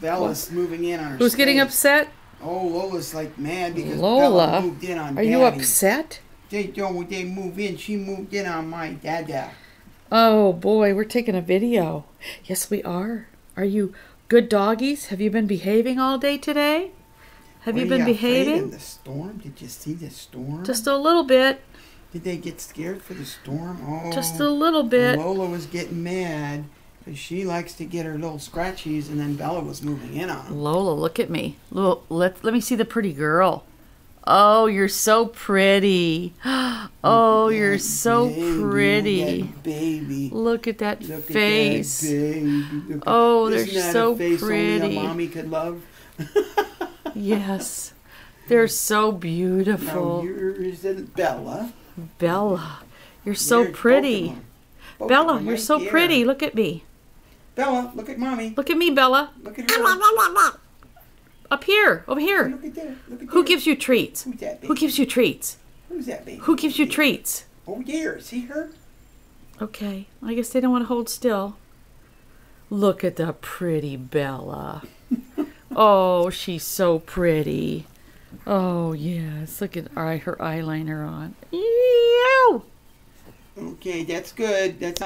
Bella's moving in on her Who's getting space. upset? Oh, Lola's like mad because Lola. Bella moved in on Are Daddy. you upset? They move in. She moved in on my dada. Oh boy, we're taking a video. Yes, we are. Are you good doggies? Have you been behaving all day today? Have you been Afraid behaving? of the storm? Did you see the storm? Just a little bit. Did they get scared for the storm? Oh, Just a little bit. Lola was getting mad because she likes to get her little scratchies, and then Bella was moving in on them. Lola, look at me. Look, let me see the pretty girl. Oh, you're so pretty. Oh, you're so pretty. Look at that baby. Look at that Look face. At that baby. Oh, they're Isn't that so a face pretty. Only a mommy could love. Yes, they're so Now beautiful. yours is Bella. Bella, you're so There's pretty. both of 'em. Both of Bella, 'em you're right so there. pretty. Look at me. Bella, look at mommy. Look at me, Bella. Look at her. Up here, over here. Look at there. Look at Who there. gives you treats? Who's that baby? Who gives you treats? Who's that baby? Who gives you treats? Oh, there. See her? Okay, I guess they don't want to hold still. Look at the pretty Bella. Oh, she's so pretty. Oh, yes. Look at her eyeliner on. Ew! Okay, that's good. That's